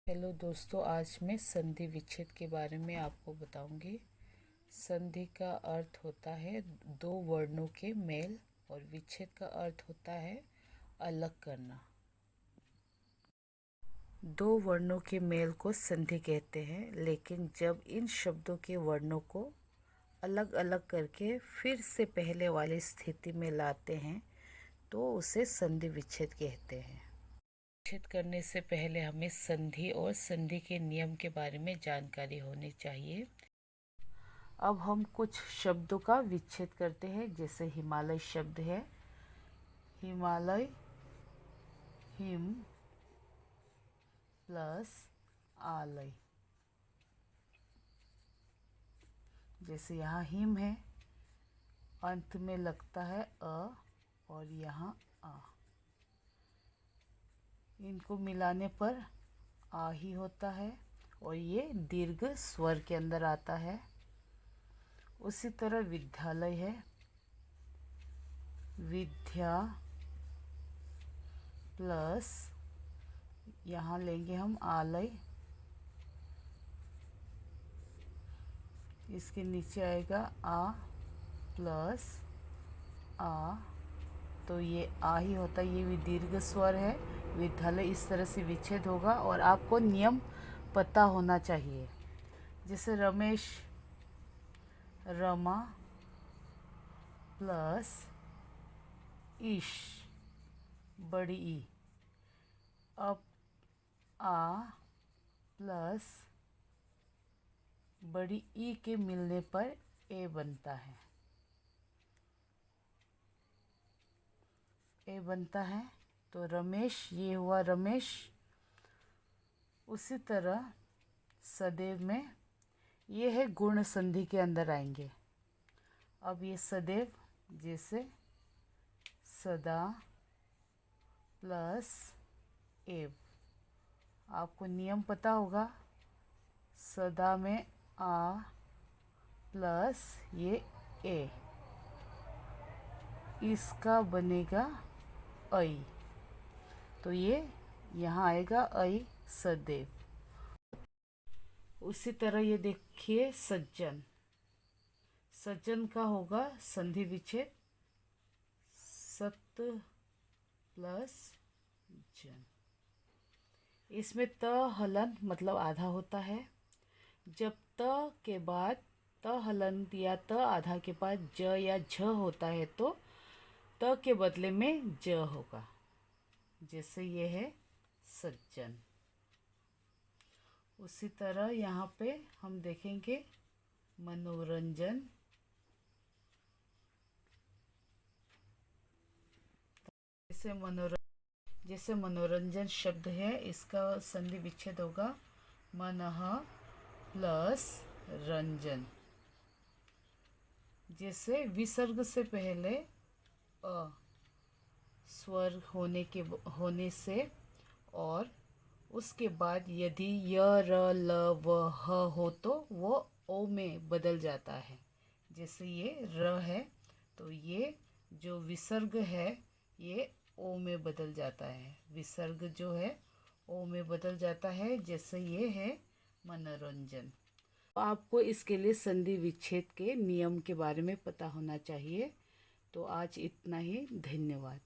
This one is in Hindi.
हेलो दोस्तों, आज मैं संधि विच्छेद के बारे में आपको बताऊंगी। संधि का अर्थ होता है दो वर्णों के मेल और विच्छेद का अर्थ होता है अलग करना। दो वर्णों के मेल को संधि कहते हैं, लेकिन जब इन शब्दों के वर्णों को अलग अलग करके फिर से पहले वाली स्थिति में लाते हैं तो उसे संधि विच्छेद कहते हैं। विच्छेद करने से पहले हमें संधि और संधि के नियम के बारे में जानकारी होनी चाहिए। अब हम कुछ शब्दों का विच्छेद करते हैं। जैसे हिमालय शब्द है, हिमालय, हिम प्लस आलय। जैसे यहाँ हिम है, अंत में लगता है अ और यहाँ आ, इनको मिलाने पर आ ही होता है और ये दीर्घ स्वर के अंदर आता है। उसी तरह विद्यालय है, विद्या प्लस यहाँ लेंगे हम आलय, इसके नीचे आएगा आ प्लस आ, तो ये आ ही होता है, ये भी दीर्घ स्वर है। विद्यालय इस तरह से विच्छेद होगा और आपको नियम पता होना चाहिए। जैसे रमेश, रमा प्लस ईश, बड़ी ई। अब आ प्लस बड़ी ई के मिलने पर ए बनता है, ए बनता है तो रमेश, ये हुआ रमेश। उसी तरह सदैव में ये है गुण संधि के अंदर आएंगे। अब ये सदैव, जैसे सदा प्लस एव, आपको नियम पता होगा। सदा में आ प्लस ये ए, इसका बनेगा ऐ, तो ये यहाँ आएगा ऐ सदैव। उसी तरह ये देखिए सज्जन, सज्जन का होगा संधि विच्छेद सत प्लस जन। इसमें त हलंत मतलब आधा होता है। जब त के बाद त हलंत या त आधा के बाद ज या झ होता है तो त के बदले में ज होगा। जैसे ये है सज्जन। उसी तरह यहाँ पे हम देखेंगे मनोरंजन, जैसे मनोरंजन शब्द है, इसका संधि विच्छेद होगा मनः प्लस रंजन। जैसे विसर्ग से पहले अ स्वर होने से और उसके बाद यदि य र ल व ह हो तो वो ओ में बदल जाता है। जैसे ये र है तो ये जो विसर्ग है ये ओ में बदल जाता है, विसर्ग जो है ओ में बदल जाता है। जैसे ये है मनोरंजन। आपको इसके लिए संधि विच्छेद के नियम के बारे में पता होना चाहिए। तो आज इतना ही, धन्यवाद।